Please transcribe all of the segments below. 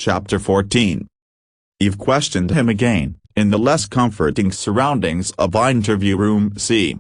Chapter 14. Eve questioned him again, in the less comforting surroundings of interview room C.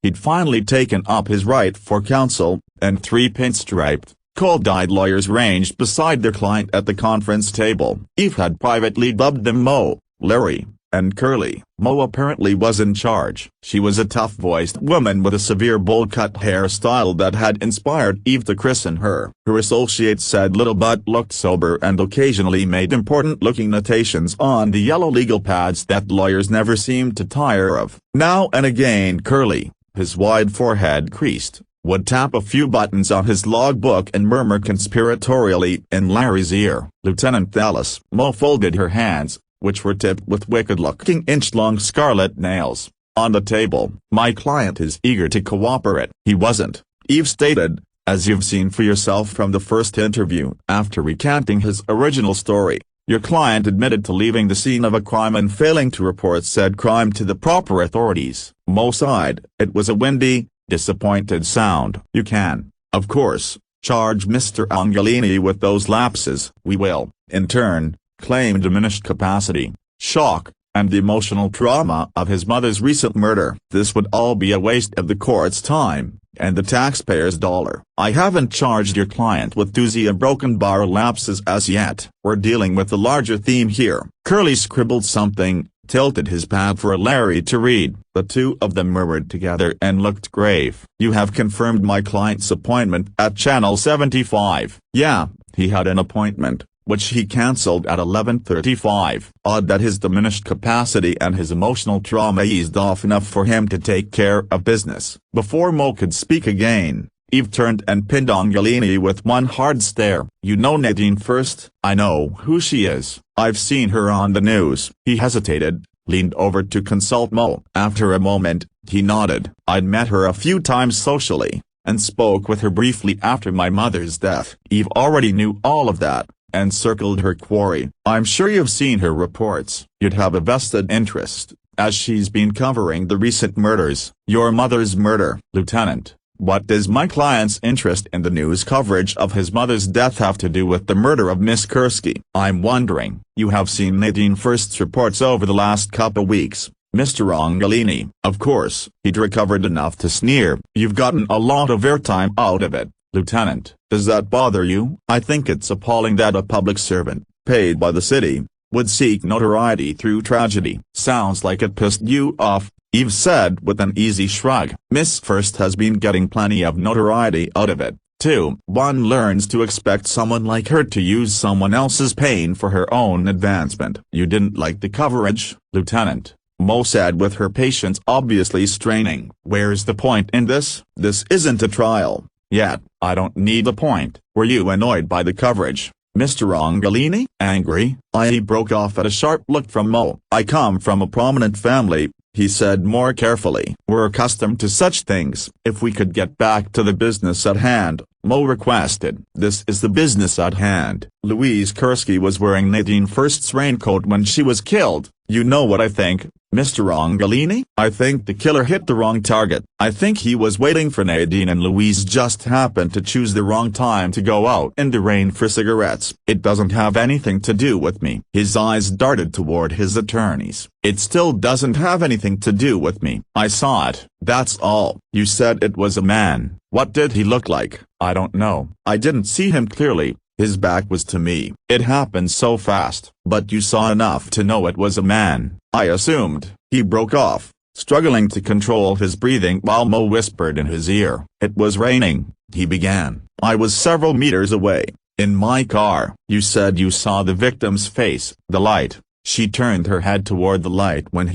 He'd finally taken up his right for counsel, and three pinstriped, cold-eyed lawyers ranged beside their client at the conference table. Eve had privately dubbed them Mo, Larry, and Curly. Mo apparently was in charge. She was a tough-voiced woman with a severe bowl-cut hairstyle that had inspired Eve to christen her. Her associates said little but looked sober and occasionally made important-looking notations on the yellow legal pads that lawyers never seemed to tire of. Now and again Curly, his wide forehead creased, would tap a few buttons on his logbook and murmur conspiratorially in Larry's ear. Lieutenant Dallas. Mo folded her hands, which were tipped with wicked-looking inch-long scarlet nails, on the table. "My client is eager to cooperate." "He wasn't," Eve stated, "as you've seen for yourself from the first interview." After recanting his original story, "Your client admitted to leaving the scene of a crime and failing to report said crime to the proper authorities." Mo sighed. It was a windy, disappointed sound. "You can, of course, charge Mr. Angelini with those lapses." "We will, in turn, claim diminished capacity, shock, and the emotional trauma of his mother's recent murder. This would all be a waste of the court's time, and the taxpayer's dollar." "I haven't charged your client with doozy of broken bar lapses as yet. We're dealing with the larger theme here." Curly scribbled something, tilted his pad for Larry to read. The two of them murmured together and looked grave. "You have confirmed my client's appointment at Channel 75. "Yeah, he had an appointment, which he cancelled at 11:35. Odd that his diminished capacity and his emotional trauma eased off enough for him to take care of business." Before Mo could speak again, Eve turned and pinned Angelini with one hard stare. "You know Nadine First?" "I know who she is. I've seen her on the news." He hesitated, leaned over to consult Mo. After a moment, he nodded. "I'd met her a few times socially, and spoke with her briefly after my mother's death." Eve already knew all of that, and circled her quarry. "I'm sure you've seen her reports. You'd have a vested interest, as she's been covering the recent murders." "Your mother's murder?" "Lieutenant, what does my client's interest in the news coverage of his mother's death have to do with the murder of Miss Kursky?" "I'm wondering." "You have seen Nadine First's reports over the last couple weeks, Mr. Angelini." "Of course." He'd recovered enough to sneer. "You've gotten a lot of airtime out of it, Lieutenant. Does that bother you?" "I think it's appalling that a public servant, paid by the city, would seek notoriety through tragedy." "Sounds like it pissed you off," Eve said with an easy shrug. "Miss First has been getting plenty of notoriety out of it, too." "One learns to expect someone like her to use someone else's pain for her own advancement." "You didn't like the coverage, Lieutenant," Mo said with her patience obviously straining. "Where's the point in this?" "This isn't a trial. Yet, I don't need a point." "Were you annoyed by the coverage, Mr. Angelini?" "Angry?" He broke off at a sharp look from Mo. "I come from a prominent family," he said more carefully. "We're accustomed to such things." "If we could get back to the business at hand," Mo requested. "This is the business at hand. Louise Kursky was wearing Nadine First's raincoat when she was killed." "You know what I think, Mr. Angelini?" "I think the killer hit the wrong target. I think he was waiting for Nadine and Louise just happened to choose the wrong time to go out in the rain for cigarettes. It doesn't have anything to do with me." His eyes darted toward his attorneys. "It still doesn't have anything to do with me. I saw it, that's all." "You said it was a man. What did he look like?" "I don't know. I didn't see him clearly. His back was to me. It happened so fast." "But you saw enough to know it was a man." "I assumed." He broke off, struggling to control his breathing while Mo whispered in his ear. "It was raining," he began. "I was several meters away, in my car." "You said you saw the victim's face." "The light." She turned her head toward the light when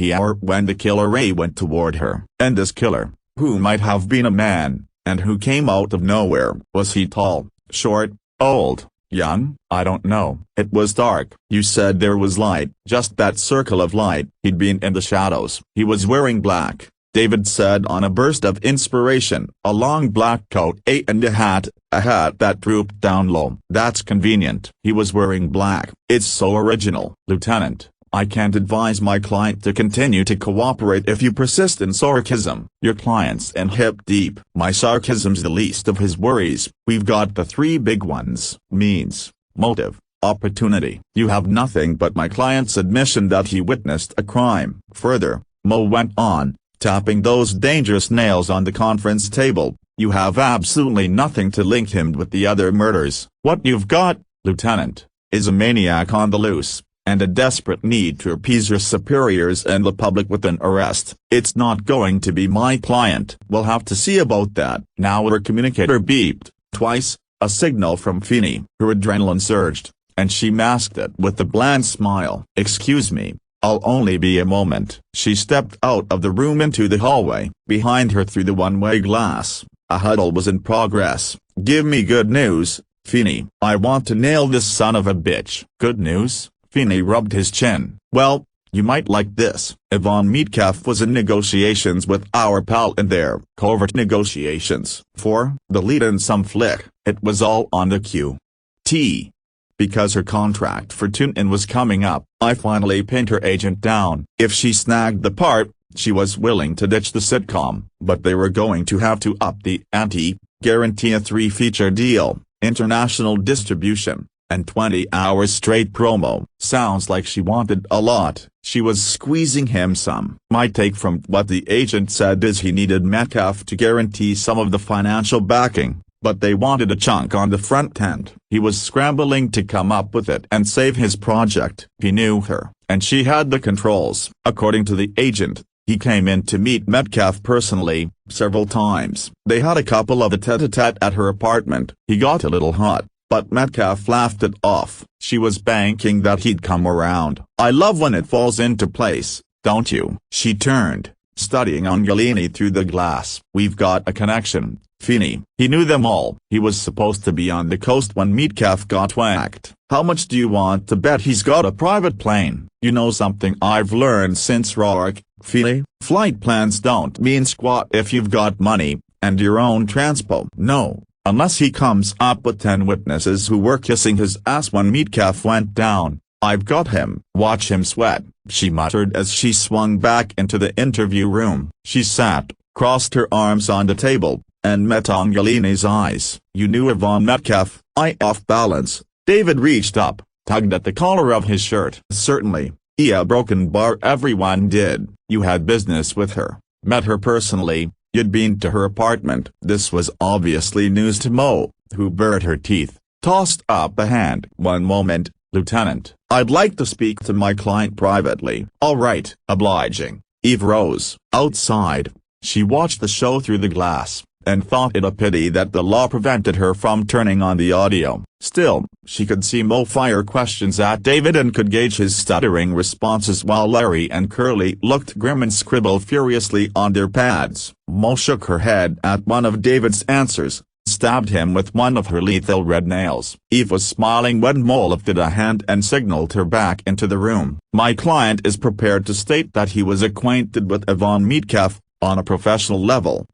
the killer ray went toward her. "And this killer, who might have been a man, and who came out of nowhere, was he tall, short, old, young?" "I don't know." "It was dark." "You said there was light." "Just that circle of light." "He'd been in the shadows." "He was wearing black," David said on a burst of inspiration. "A long black coat and a hat that drooped down low." "That's convenient." "He was wearing black." "It's so original." "Lieutenant, I can't advise my client to continue to cooperate if you persist in sarcasm." "Your client's in hip deep." "My sarcasm's the least of his worries. We've got the three big ones: means, motive, opportunity. You have nothing but my client's admission that he witnessed a crime. Further, Mo went on, tapping those dangerous nails on the conference table, you have absolutely nothing to link him with the other murders. What you've got, Lieutenant, is a maniac on the loose, and a desperate need to appease your superiors and the public with an arrest. It's not going to be my client. We'll have to see about that. Now her communicator beeped twice, a signal from Feeney. Her adrenaline surged, and she masked it with a bland smile. Excuse me, I'll only be a moment. She stepped out of the room into the hallway. Behind her through the one-way glass, a huddle was in progress. Give me good news, Feeney. I want to nail this son of a bitch. Good news? Feeney rubbed his chin. Well, you might like this. Yvonne Metcalf was in negotiations with our pal in their covert negotiations for the lead in some flick. It was all on the QT. Because her contract for tune-in was coming up, I finally pinned her agent down. If she snagged the part, she was willing to ditch the sitcom, but they were going to have to up the ante, guarantee a 3-feature deal, international distribution, and 20 hours straight promo. Sounds like she wanted a lot. She was squeezing him some. My take from what the agent said is he needed Metcalf to guarantee some of the financial backing, but they wanted a chunk on the front end. He was scrambling to come up with it and save his project. He knew her, and she had the controls. According to the agent, he came in to meet Metcalf personally, several times. They had a couple of tete-a-tete at her apartment. He got a little hot, but Metcalf laughed it off. She was banking that he'd come around. I love when it falls into place, don't you? She turned, studying Angelini through the glass. We've got a connection, Feeney. He knew them all. He was supposed to be on the coast when Metcalf got whacked. How much do you want to bet he's got a private plane? You know something I've learned since Rourke, Feeney? Flight plans don't mean squat if you've got money, and your own transpo. No, unless he comes up with 10 witnesses who were kissing his ass when Metcalf went down. I've got him. Watch him sweat, she muttered as she swung back into the interview room. She sat, crossed her arms on the table, and met Angelini's eyes. You knew Yvonne Metcalf? I off balance. David reached up, tugged at the collar of his shirt. Certainly, yeah, broken bar, everyone did. You had business with her, met her personally, you'd been to her apartment. This was obviously news to Mo, who bared her teeth, tossed up a hand. One moment, Lieutenant. I'd like to speak to my client privately. All right. Obliging. Eve rose. Outside, she watched the show through the glass, and thought it a pity that the law prevented her from turning on the audio. Still, she could see Mo fire questions at David and could gauge his stuttering responses while Larry and Curly looked grim and scribbled furiously on their pads. Mo shook her head at one of David's answers, stabbed him with one of her lethal red nails. Eve was smiling when Mo lifted a hand and signaled her back into the room. My client is prepared to state that he was acquainted with Yvonne Metcalf, on a professional level.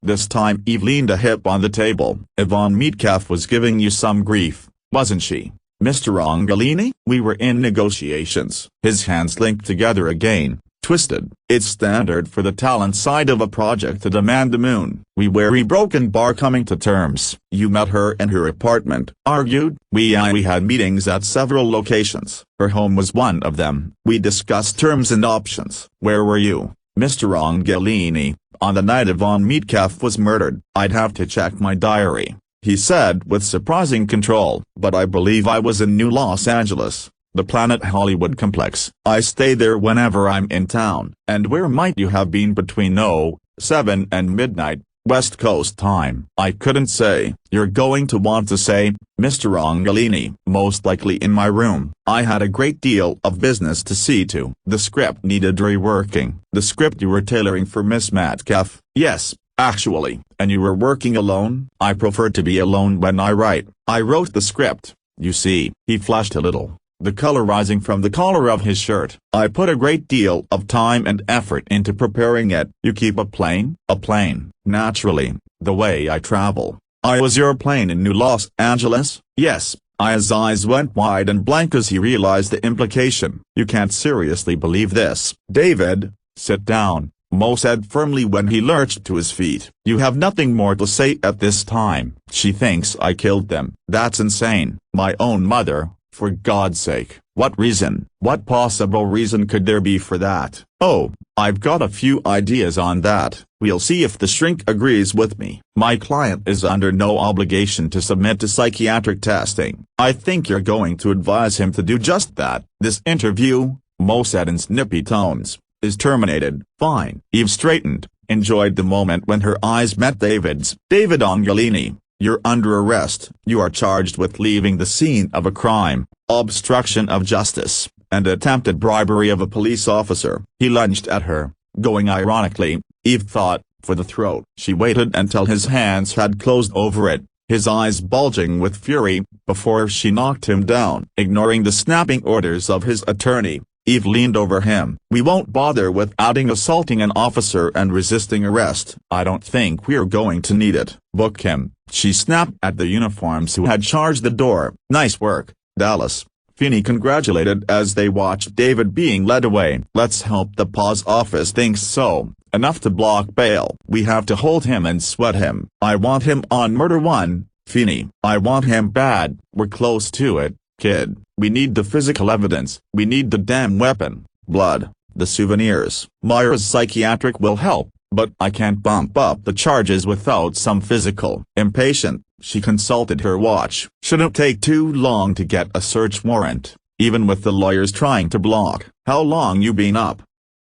This time Eve leaned a hip on the table. Yvonne Metcalf was giving you some grief, wasn't she, Mr. Angelini? We were in negotiations. His hands linked together again, twisted. It's standard for the talent side of a project to demand the moon. We were broken bar coming to terms. You met her in her apartment, argued? We had meetings at several locations. Her home was one of them. We discussed terms and options. Where were you, Mr. Angelini, on the night Yvonne Metcalf was murdered? I'd have to check my diary, he said with surprising control. But I believe I was in New Los Angeles, the Planet Hollywood complex. I stay there whenever I'm in town. And where might you have been between 7 and midnight, West Coast time? I couldn't say. You're going to want to say, Mr. Angelini. Most likely in my room. I had a great deal of business to see to. The script needed reworking. The script you were tailoring for Miss Metcalf? Yes, actually. And you were working alone? I prefer to be alone when I write. I wrote the script, you see. He flushed a little, the color rising from the collar of his shirt. I put a great deal of time and effort into preparing it. You keep a plane? A plane, naturally, the way I travel. I was your plane in New Los Angeles? Yes. His eyes went wide and blank as he realized the implication. You can't seriously believe this. David, sit down, Mo said firmly when he lurched to his feet. You have nothing more to say at this time. She thinks I killed them. That's insane. My own mother, For God's sake, what reason? What possible reason could there be for that? Oh, I've got a few ideas on that. We'll see if the shrink agrees with me. My client is under no obligation to submit to psychiatric testing. I think you're going to advise him to do just that. This interview, Mo said in snippy tones, is terminated. Fine. Eve straightened, enjoyed the moment when her eyes met David's. David Angelini, you're under arrest. You are charged with leaving the scene of a crime, obstruction of justice, and attempted bribery of a police officer. He lunged at her, going ironically, Eve thought, for the throat. She waited until his hands had closed over it, his eyes bulging with fury, before she knocked him down. Ignoring the snapping orders of his attorney, Eve leaned over him. We won't bother with adding assaulting an officer and resisting arrest. I don't think we're going to need it. Book him. She snapped at the uniforms who had charged the door. Nice work, Dallas. Feeney congratulated as they watched David being led away. Let's hope the PA's office thinks so. Enough to block bail. We have to hold him and sweat him. I want him on murder one, Feeney. I want him bad. We're close to it, kid. We need the physical evidence. We need the damn weapon, blood, the souvenirs. Myra's psychiatric will help, but I can't bump up the charges without some physical. Impatient, she consulted her watch. Shouldn't take too long to get a search warrant, even with the lawyers trying to block. How long you been up?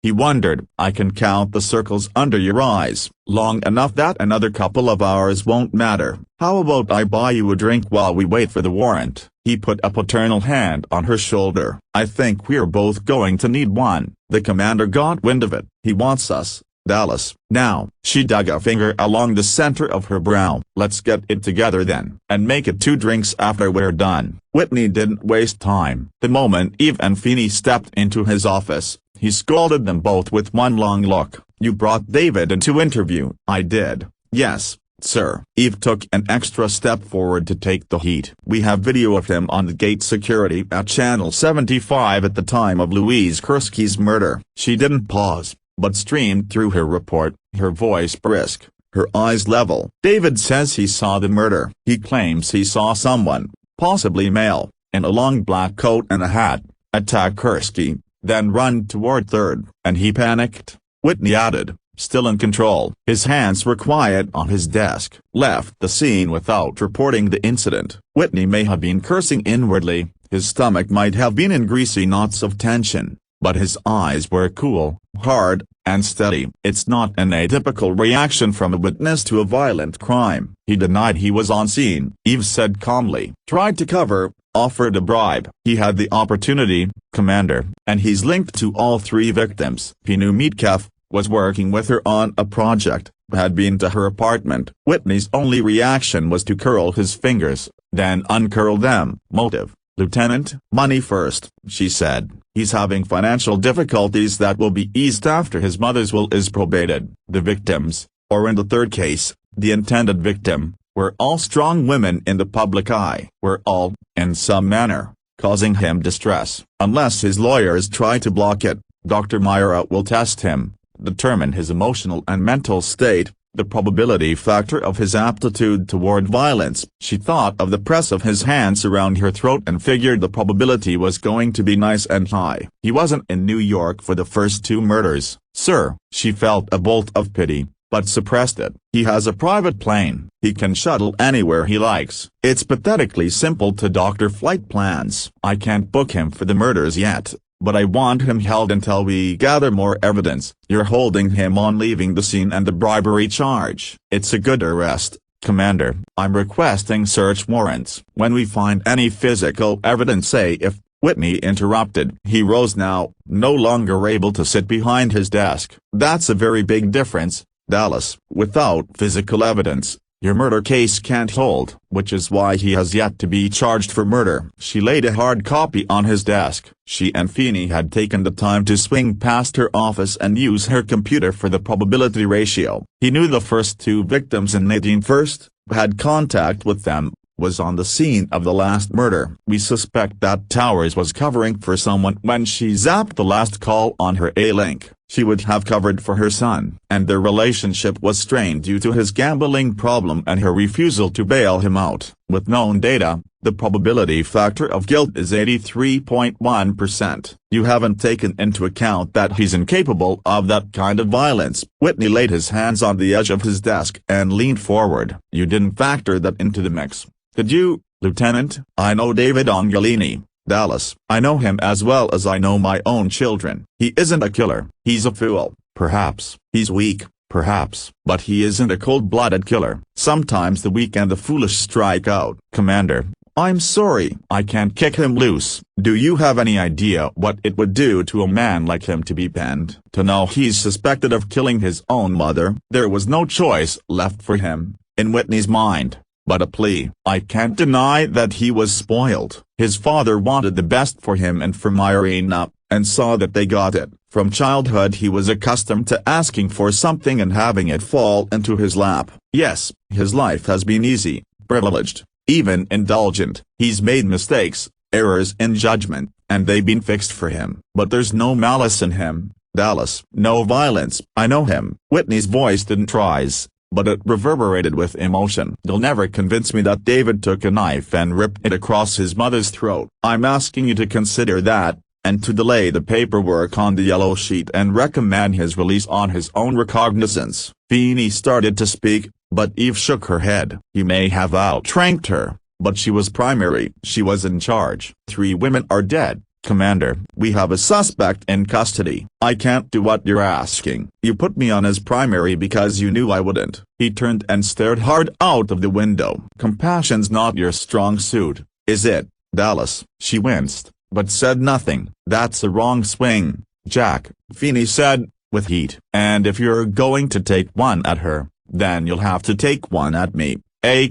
He wondered. I can count the circles under your eyes. Long enough that another couple of hours won't matter. How about I buy you a drink while we wait for the warrant? He put a paternal hand on her shoulder. I think we're both going to need one. The commander got wind of it. He wants us, Dallas. Now, she dug a finger along the center of her brow. Let's get it together then, and make it 2 drinks after we're done. Whitney didn't waste time. The moment Eve and Feeney stepped into his office, he scolded them both with one long look. You brought David in to interview. I did. Yes, sir. Eve took an extra step forward to take the heat. We have video of him on the gate security at Channel 75 at the time of Louise Kursky's murder. She didn't pause, but streamed through her report, her voice brisk, her eyes level. David says he saw the murder. He claims he saw someone, possibly male, in a long black coat and a hat, attack Kursky, then run toward 3rd, and he panicked. Whitney added, still in control. His hands were quiet on his desk. Left the scene without reporting the incident. Whitney may have been cursing inwardly, his stomach might have been in greasy knots of tension, but his eyes were cool, hard, and steady. It's not an atypical reaction from a witness to a violent crime. He denied he was on scene. Eve said calmly. Tried to cover, offered a bribe. He had the opportunity, Commander, and he's linked to all 3 victims. He knew Metcalf was working with her on a project, had been to her apartment. Whitney's only reaction was to curl his fingers, then uncurl them. Motive, Lieutenant? Money first, she said. He's having financial difficulties that will be eased after his mother's will is probated. The victims, or in the 3rd case, the intended victim, were all strong women in the public eye. Were all, in some manner, causing him distress. Unless his lawyers try to block it, Dr. Myra will test him, determine his emotional and mental state, the probability factor of his aptitude toward violence. She thought of the press of his hands around her throat and figured the probability was going to be nice and high. He wasn't in New York for the first 2 murders. Sir, she felt a bolt of pity, but suppressed it. He has a private plane. He can shuttle anywhere he likes. It's pathetically simple to doctor flight plans. I can't book him for the murders yet, but I want him held until we gather more evidence. You're holding him on leaving the scene and the bribery charge. It's a good arrest, Commander. I'm requesting search warrants. When we find any physical evidence, say if. Whitney interrupted. He rose now, no longer able to sit behind his desk. That's a very big difference, Dallas. Without physical evidence, your murder case can't hold, which is why he has yet to be charged for murder. She laid a hard copy on his desk. She and Feeney had taken the time to swing past her office and use her computer for the probability ratio. He knew the first 2 victims and Nadine first, had contact with them, was on the scene of the last murder. We suspect that Towers was covering for someone when she zapped the last call on her A-Link. she would have covered for her son. And their relationship was strained due to his gambling problem and her refusal to bail him out. With known data, the probability factor of guilt is 83.1%. You haven't taken into account that he's incapable of that kind of violence. Whitney laid his hands on the edge of his desk and leaned forward. You didn't factor that into the mix, did you, Lieutenant? I know David Angelini, Dallas. I know him as well as I know my own children. He isn't a killer. He's a fool, perhaps. He's weak, perhaps. But he isn't a cold-blooded killer. Sometimes the weak and the foolish strike out. Commander, I'm sorry. I can't kick him loose. Do you have any idea what it would do to a man like him to be penned? To know he's suspected of killing his own mother? There was no choice left for him, in Whitney's mind, but a plea. I can't deny that he was spoiled. His father wanted the best for him and for Irina, and saw that they got it. From childhood he was accustomed to asking for something and having it fall into his lap. Yes, his life has been easy, privileged, even indulgent. He's made mistakes, errors in judgment, and they've been fixed for him. But there's no malice in him, Dallas. No violence. I know him. Whitney's voice didn't rise, but it reverberated with emotion. You'll never convince me that David took a knife and ripped it across his mother's throat. I'm asking you to consider that, and to delay the paperwork on the yellow sheet and recommend his release on his own recognizance. Feeney started to speak, but Eve shook her head. He may have outranked her, but she was primary. She was in charge. 3 women are dead, Commander. We have a suspect in custody. I can't do what you're asking. You put me on as primary because you knew I wouldn't. He turned and stared hard out of the window. Compassion's not your strong suit, is it, Dallas? She winced, but said nothing. That's a wrong swing, Jack, Feeney said, with heat. And if you're going to take one at her, then you'll have to take one at me.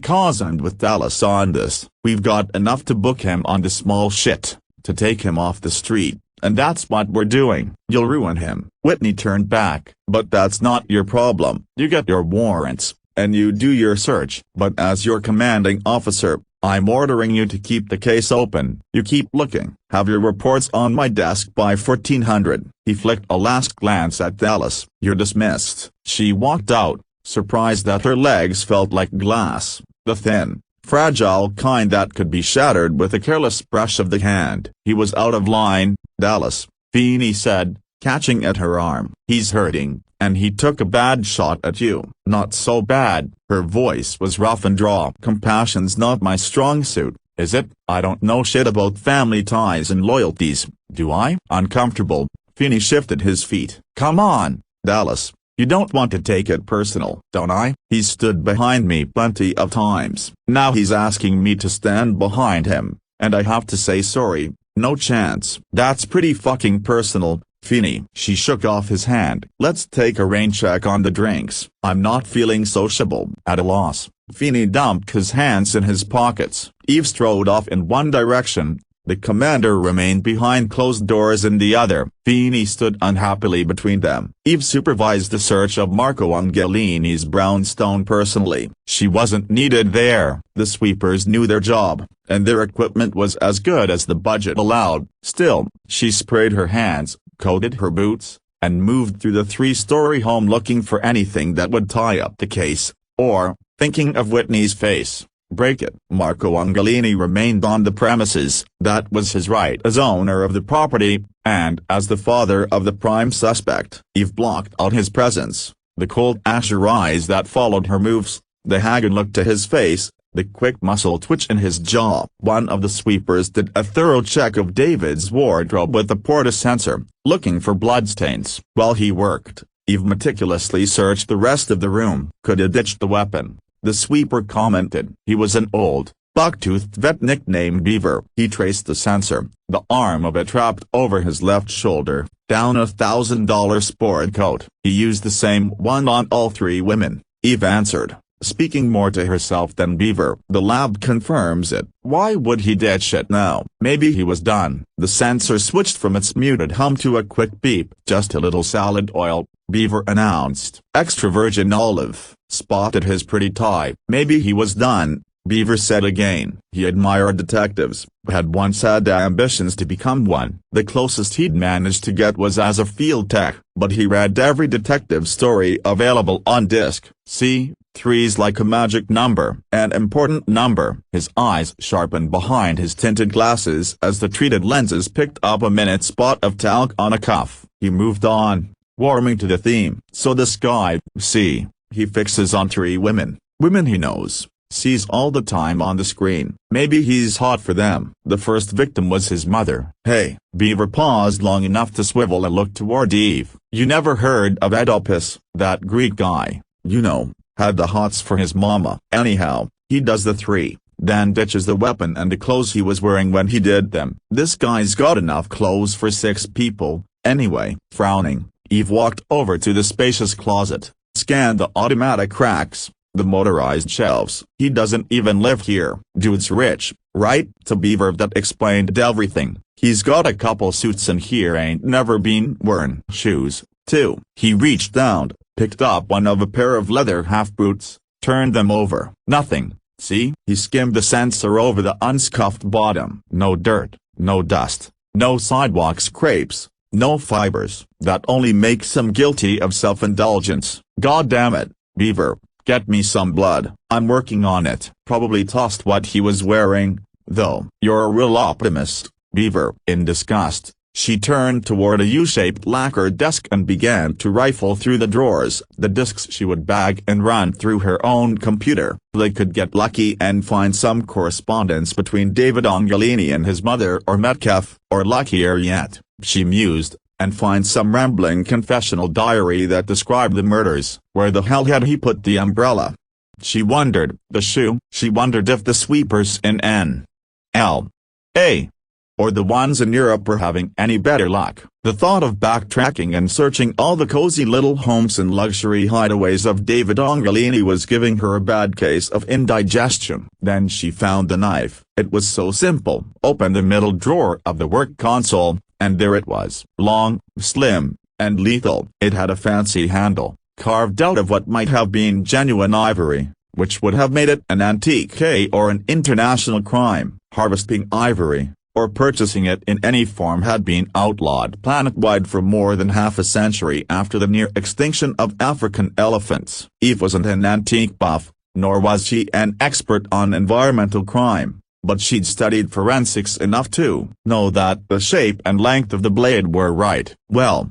Cause I'm with Dallas on this. We've got enough to book him on the small shit, to take him off the street, and that's what we're doing. You'll ruin him. Whitney turned back. But that's not your problem. You get your warrants, and you do your search. But as your commanding officer, I'm ordering you to keep the case open. You keep looking. Have your reports on my desk by 1400. He flicked a last glance at Dallas. You're dismissed. She walked out, surprised that her legs felt like glass, the thin, fragile kind that could be shattered with a careless brush of the hand. He was out of line, Dallas, Feeney said, catching at her arm. He's hurting, and he took a bad shot at you. Not so bad. Her voice was rough and raw. Compassion's not my strong suit, is it? I don't know shit about family ties and loyalties, do I? Uncomfortable, Feeney shifted his feet. Come on, Dallas. You don't want to take it personal, don't I? He's stood behind me plenty of times. Now he's asking me to stand behind him, and I have to say sorry. No chance. That's pretty fucking personal, Feeney. She shook off his hand. Let's take a rain check on the drinks. I'm not feeling sociable. At a loss, Feeney dumped his hands in his pockets. Eve strode off in one direction. The commander remained behind closed doors in the other. Feeney stood unhappily between them. Eve supervised the search of Marco Angelini's brownstone personally. She wasn't needed there. The sweepers knew their job, and their equipment was as good as the budget allowed. Still, she sprayed her hands, coated her boots, and moved through the 3-story home looking for anything that would tie up the case, or, thinking of Whitney's face, break it. Marco Angelini remained on the premises. That was his right as owner of the property, and as the father of the prime suspect. Eve blocked out his presence. The cold azure eyes that followed her moves, the haggard look to his face, the quick muscle twitch in his jaw. One of the sweepers did a thorough check of David's wardrobe with the porta sensor, looking for bloodstains. While he worked, Eve meticulously searched the rest of the room. Could have ditched the weapon, the sweeper commented. He was an old, buck-toothed vet nicknamed Beaver. He traced the sensor, the arm of it wrapped over his left shoulder, down a $1,000 sport coat. He used the same one on all 3 women, Eve answered, speaking more to herself than Beaver. The lab confirms it. Why would he ditch it now? Maybe he was done. The sensor switched from its muted hum to a quick beep. Just a little salad oil, Beaver announced. Extra virgin olive. Spotted his pretty tie. Maybe he was done, Beaver said again. He admired detectives, but had once had ambitions to become one. The closest he'd managed to get was as a field tech, but he read every detective story available on disc. See, three's like a magic number, an important number. His eyes sharpened behind his tinted glasses as the treated lenses picked up a minute spot of talc on a cuff. He moved on, warming to the theme. So this guy, see, he fixes on three women. Women he knows, sees all the time on the screen. Maybe he's hot for them. The first victim was his mother. Hey, Beaver paused long enough to swivel a look toward Eve. You never heard of Oedipus, that Greek guy, you know, had the hots for his mama. Anyhow, he does the three, then ditches the weapon and the clothes he was wearing when he did them. This guy's got enough clothes for 6 people, anyway. Frowning, Eve walked over to the spacious closet, scanned the automatic racks, the motorized shelves. He doesn't even live here. Dude's rich, right? To Beaver that explained everything. He's got a couple suits and here ain't never been worn. Shoes, too. He reached down, picked up one of a pair of leather half boots, turned them over. Nothing, see? He skimmed the sensor over the unscuffed bottom. No dirt, no dust, no sidewalk scrapes, no fibers. That only makes him guilty of self-indulgence. God damn it, Beaver. Get me some blood. I'm working on it. Probably tossed what he was wearing, though. You're a real optimist, Beaver. In disgust, she turned toward a U-shaped lacquer desk and began to rifle through the drawers. The disks she would bag and run through her own computer. They could get lucky and find some correspondence between David Angelini and his mother or Metcalf, or luckier yet, she mused, and find some rambling confessional diary that described the murders. Where the hell had he put the umbrella? She wondered. The shoe? She wondered if the sweepers in N.L.A. or the ones in Europe were having any better luck. The thought of backtracking and searching all the cozy little homes and luxury hideaways of David Angelini was giving her a bad case of indigestion. Then she found the knife. It was so simple. Open the middle drawer of the work console, and there it was. Long, slim, and lethal. It had a fancy handle, carved out of what might have been genuine ivory, which would have made it an antique or an international crime. Harvesting ivory, or purchasing it in any form, had been outlawed planet-wide for more than half a century after the near extinction of African elephants. Eve wasn't an antique buff, nor was she an expert on environmental crime, but she'd studied forensics enough to know that the shape and length of the blade were right. Well,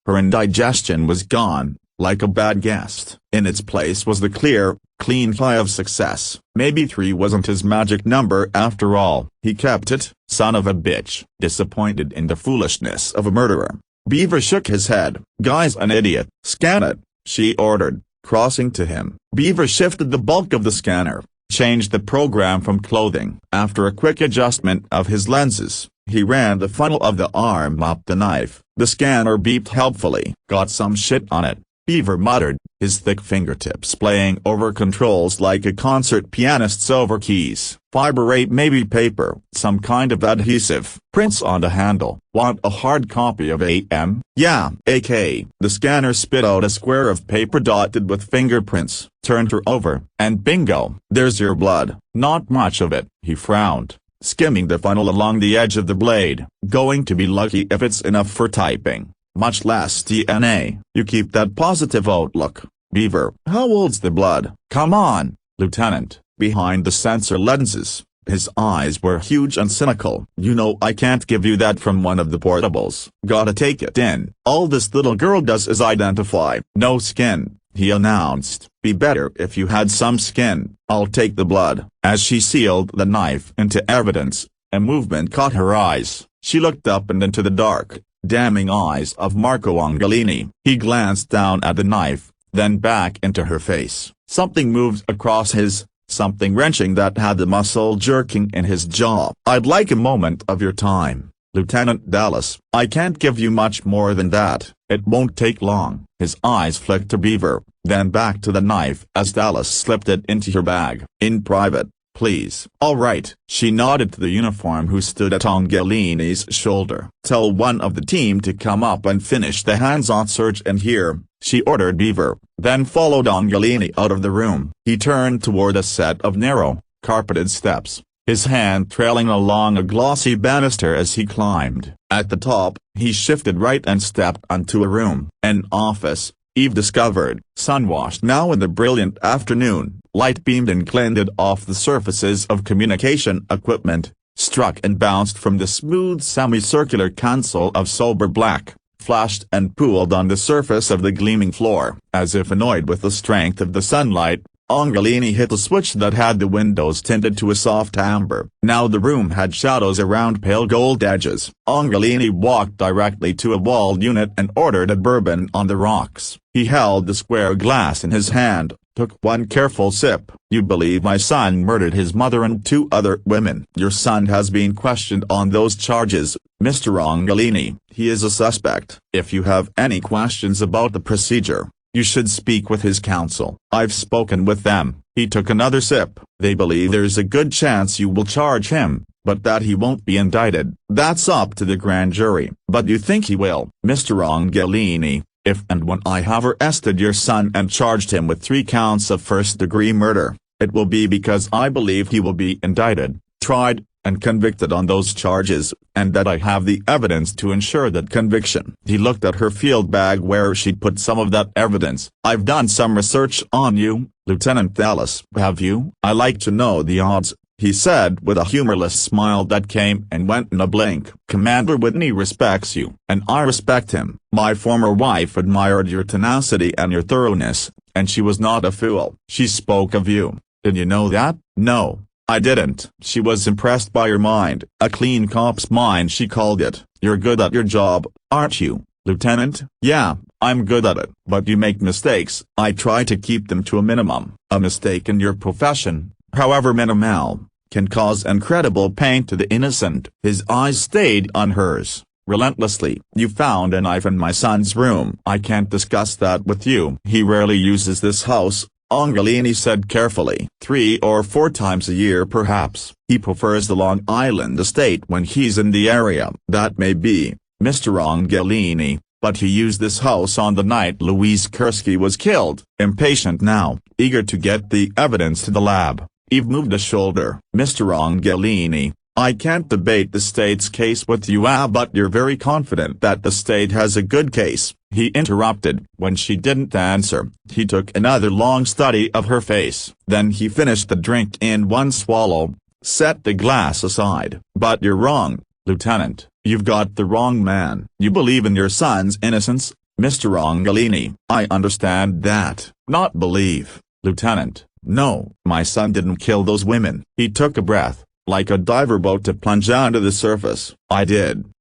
her indigestion was gone, like a bad guest. In its place was the clear, clean high of success. Maybe 3 wasn't his magic number after all. He kept it. Son of a bitch. Disappointed in the foolishness of a murderer, Beaver shook his head. Guy's an idiot. Scan it, she ordered, crossing to him. Beaver shifted the bulk of the scanner, changed the program from clothing. After a quick adjustment of his lenses, he ran the funnel of the arm up the knife. The scanner beeped helpfully. Got some shit on it, Beaver muttered, his thick fingertips playing over controls like a concert pianist's over keys. Fiber maybe paper, some kind of adhesive. Prints on the handle. Want a hard copy of AM? Yeah, AK. The scanner spit out a square of paper dotted with fingerprints. Turned her over, and bingo, there's your blood. Not much of it. He frowned, skimming the funnel along the edge of the blade. Going to be lucky if it's enough for typing, much less DNA. You keep that positive outlook, Beaver. How old's the blood? Come on, Lieutenant. Behind the sensor lenses, his eyes were huge and cynical. You know I can't give you that from one of the portables. Gotta take it in. All this little girl does is identify. No skin, he announced. Be better if you had some skin. I'll take the blood. As she sealed the knife into evidence, a movement caught her eyes. She looked up and into the dark, damning eyes of Marco Angelini. He glanced down at the knife, then back into her face. Something moved across his, something wrenching that had the muscle jerking in his jaw. I'd like a moment of your time, Lieutenant Dallas. I can't give you much more than that. It won't take long. His eyes flicked to Beaver, then back to the knife as Dallas slipped it into her bag. In private, please. All right. She nodded to the uniform who stood at Angelini's shoulder. Tell one of the team to come up and finish the hands-on search in here, she ordered Beaver, then followed Angelini out of the room. He turned toward a set of narrow, carpeted steps, his hand trailing along a glossy banister as he climbed. At the top, he shifted right and stepped onto a room. An office, Eve discovered, sun-washed now in the brilliant afternoon, light beamed and glinted off the surfaces of communication equipment, struck and bounced from the smooth semicircular console of sober black, flashed and pooled on the surface of the gleaming floor. As if annoyed with the strength of the sunlight, Angelini hit the switch that had the windows tinted to a soft amber. Now the room had shadows around pale gold edges. Angelini walked directly to a walled unit and ordered a bourbon on the rocks. He held the square glass in his hand, took one careful sip. "You believe my son murdered his mother and 2 other women?" "Your son has been questioned on those charges, Mr. Angelini. He is a suspect. If you have any questions about the procedure, you should speak with his counsel." "I've spoken with them." He took another sip. "They believe there's a good chance you will charge him, but that he won't be indicted. That's up to the grand jury." "But you think he will?" "Mr. Angelini, if and when I have arrested your son and charged him with 3 counts of first-degree murder, it will be because I believe he will be indicted, tried, and convicted on those charges, and that I have the evidence to ensure that conviction." He looked at her field bag where she'd put some of that evidence. "I've done some research on you, Lieutenant Dallas." "Have you?" "I like to know the odds," he said with a humorless smile that came and went in a blink. "Commander Whitney respects you, and I respect him. My former wife admired your tenacity and your thoroughness, and she was not a fool." "She spoke of you. Did you know that?" "No, I didn't." "She was impressed by your mind, a clean cop's mind she called it." "You're good at your job, aren't you, Lieutenant?" "Yeah, I'm good at it." "But you make mistakes." "I try to keep them to a minimum." "A mistake in your profession, however minimal, can cause incredible pain to the innocent." His eyes stayed on hers, relentlessly. "You found a knife in my son's room." "I can't discuss that with you." "He rarely uses this house," Angelini said carefully. 3 or 4 times a year perhaps. "He prefers the Long Island estate when he's in the area." "That may be, Mr. Angelini, but he used this house on the night Louise Kursky was killed." Impatient now, eager to get the evidence to the lab, Eve moved a shoulder. "Mr. Angelini, I can't debate the state's case with you, but you're very confident that the state has a good case," he interrupted. When she didn't answer, he took another long study of her face. Then he finished the drink in one swallow, set the glass aside. "But you're wrong, Lieutenant. You've got the wrong man." "You believe in your son's innocence, Mr. Angelini." "I understand that." "Not believe, Lieutenant. No, my son didn't kill those women." He took a breath, like a diver about to plunge onto the surface. "I did."